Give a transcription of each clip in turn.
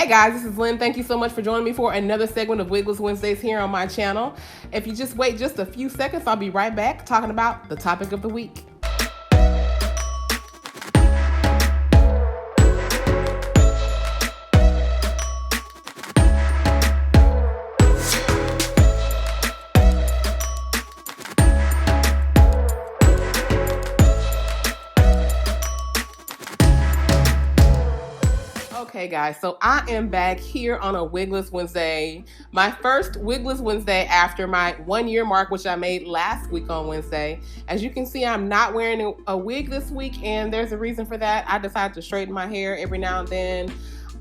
Hey guys, this is Lynn. Thank you so much for joining me for another segment of Wigglers Wednesdays here on my channel. If you just wait just a few seconds, I'll be right back talking about the topic of the week. Okay guys, so I am back here on a Wigless Wednesday. My first Wigless Wednesday after my 1 year mark, which I made last week on Wednesday. As you can see, I'm not wearing a wig this week, and there's a reason for that. I decided to straighten my hair every now and then.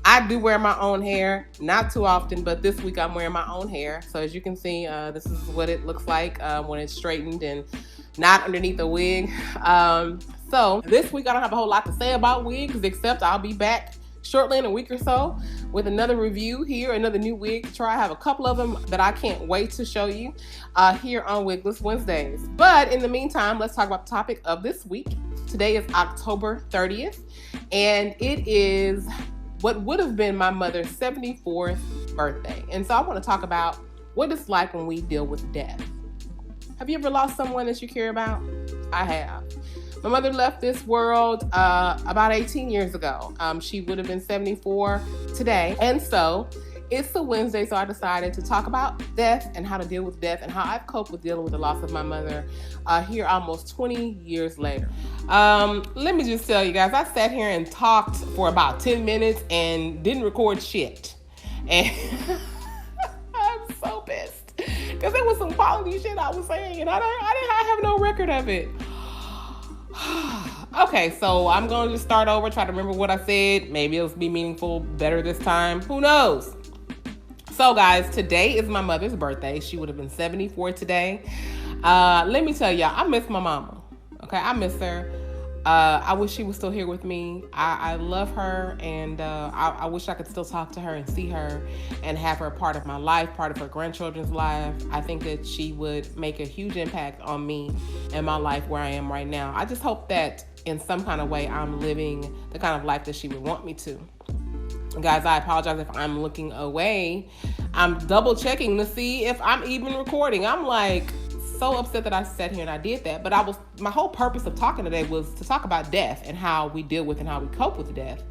I do wear my own hair, not too often, but this week I'm wearing my own hair. So as you can see, this is what it looks like when it's straightened and not underneath a wig. So this week I don't have a whole lot to say about wigs, except I'll be back shortly in a week or so with another review here, another new wig to try. I have a couple of them that I can't wait to show you here on Wigless Wednesdays. But in the meantime, let's talk about the topic of this week. Today is October 30th, and it is what would have been my mother's 74th birthday. And so I want to talk about what it's like when we deal with death. Have you ever lost someone that you care about? I have. My mother left this world about 18 years ago. She would have been 74 today. And so it's a Wednesday, so I decided to talk about death and how to deal with death and how I've coped with dealing with the loss of my mother here almost 20 years later. Let me just tell you guys, I sat here and talked for about 10 minutes and didn't record shit. And I'm so pissed because there was some quality shit I was saying and I have no record of it. Okay, so I'm going to just start over, try to remember what I said. Maybe it'll be meaningful better this time. Who knows? So guys, today is my mother's birthday. She would have been 74 today. Let me tell y'all, I miss my mama. Okay, I miss her. I wish she was still here with me. I love her, and I wish I could still talk to her and see her and have her part of my life, part of her grandchildren's life. I think that she would make a huge impact on me and my life where I am right now. I just hope that in some kind of way I'm living the kind of life that she would want me to. Guys, I apologize if I'm looking away. I'm double checking to see if I'm even recording. I'm like so upset that I sat here and I did that, but my whole purpose of talking today was to talk about death and how we deal with and how we cope with death.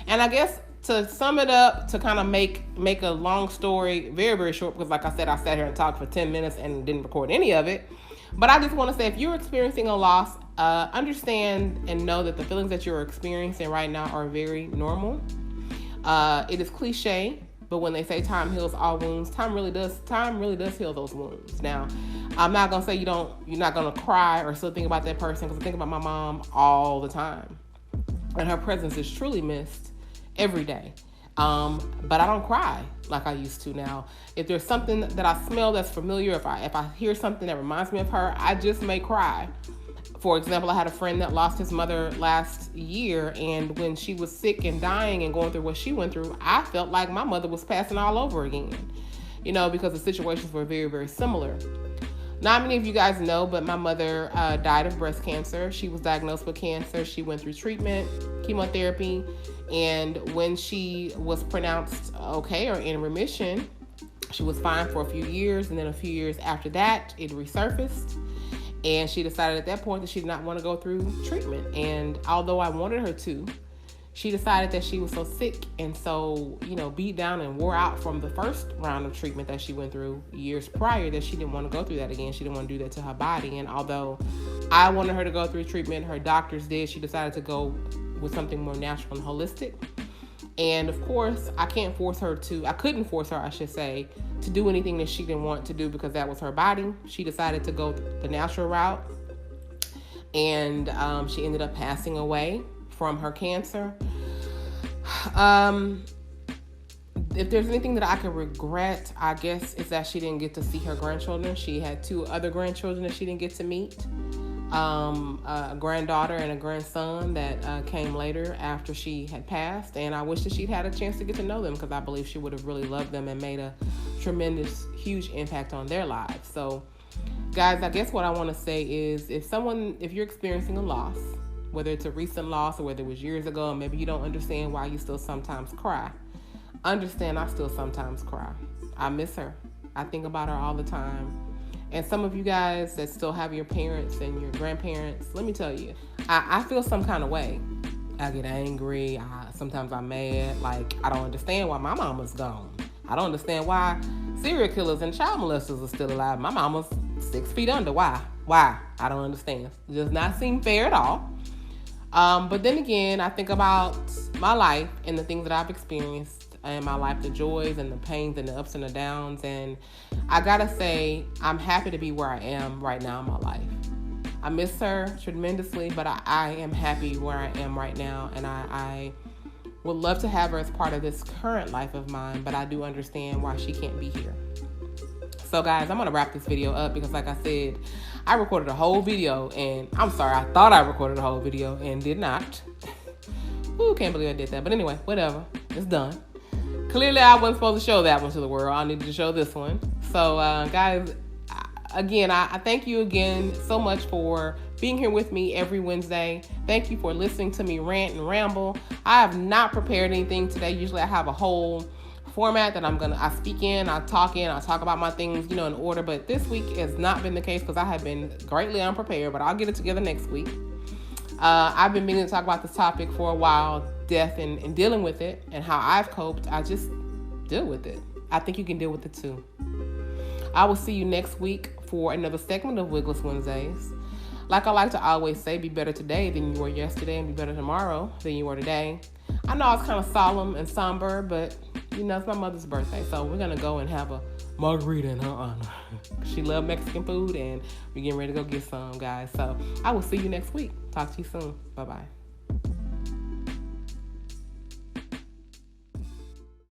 And I guess to sum it up, to kind of make a long story very, very short, because like I said, I sat here and talked for 10 minutes and didn't record any of it. But I just want to say, if you're experiencing a loss, understand and know that the feelings that you're experiencing right now are very normal. It is cliche, but when they say time heals all wounds, time really does heal those wounds. Now, I'm not gonna say you're not gonna cry or still think about that person, because I think about my mom all the time, and her presence is truly missed every day. But I don't cry like I used to now. If there's something that I smell that's familiar, if I hear something that reminds me of her, I just may cry. For example, I had a friend that lost his mother last year, and when she was sick and dying and going through what she went through, I felt like my mother was passing all over again, because the situations were very, very similar. Not many of you guys know, but my mother died of breast cancer. She was diagnosed with cancer. She went through treatment, chemotherapy, and when she was pronounced okay or in remission, she was fine for a few years, and then a few years after that, it resurfaced. And she decided at that point that she did not want to go through treatment. And although I wanted her to, she decided that she was so sick and so, beat down and wore out from the first round of treatment that she went through years prior, that she didn't want to go through that again. She didn't want to do that to her body. And although I wanted her to go through treatment, her doctors did, she decided to go with something more natural and holistic. And of course, I couldn't force her, I should say, to do anything that she didn't want to do, because that was her body. She decided to go the natural route, and she ended up passing away from her cancer. If there's anything that I could regret, I guess, is that she didn't get to see her grandchildren. She had 2 other grandchildren that she didn't get to meet. A granddaughter and a grandson that came later after she had passed, and I wish that she'd had a chance to get to know them, because I believe she would have really loved them and made a tremendous, huge impact on their lives. So guys, I guess what I want to say is, if you're experiencing a loss, whether it's a recent loss or whether it was years ago and maybe you don't understand why you still sometimes cry, understand I still sometimes cry. I miss her. I think about her all the time. And some of you guys that still have your parents and your grandparents, let me tell you, I feel some kind of way. I get angry. Sometimes I'm mad. Like, I don't understand why my mama's gone. I don't understand why serial killers and child molesters are still alive. My mama's 6 feet under. Why? I don't understand. It does not seem fair at all. But then again, I think about my life and the things that I've experienced in my life, the joys and the pains and the ups and the downs. And I gotta say, I'm happy to be where I am right now in my life. I miss her tremendously, but I am happy where I am right now. And I would love to have her as part of this current life of mine, but I do understand why she can't be here. So guys, I'm gonna wrap this video up because like I said, I recorded a whole video and I'm sorry, I thought I recorded a whole video and did not. Ooh, can't believe I did that. But anyway, whatever, it's done. Clearly I wasn't supposed to show that one to the world. I needed to show this one. So guys, again, I thank you again so much for being here with me every Wednesday. Thank you for listening to me rant and ramble. I have not prepared anything today. Usually I have a whole format that I speak in, I talk about my things, in order. But this week has not been the case because I have been greatly unprepared, but I'll get it together next week. I've been meaning to talk about this topic for a while, death and dealing with it and how I've coped. I just deal with it. I think you can deal with it too. I will see you next week for another segment of Wigless Wednesdays. Like I like to always say, be better today than you were yesterday and be better tomorrow than you were today. I know it's kind of solemn and somber, but it's my mother's birthday, so we're going to go and have a margarita in her honor. She loves Mexican food, and we're getting ready to go get some, guys. So I will see you next week. Talk to you soon. Bye-bye.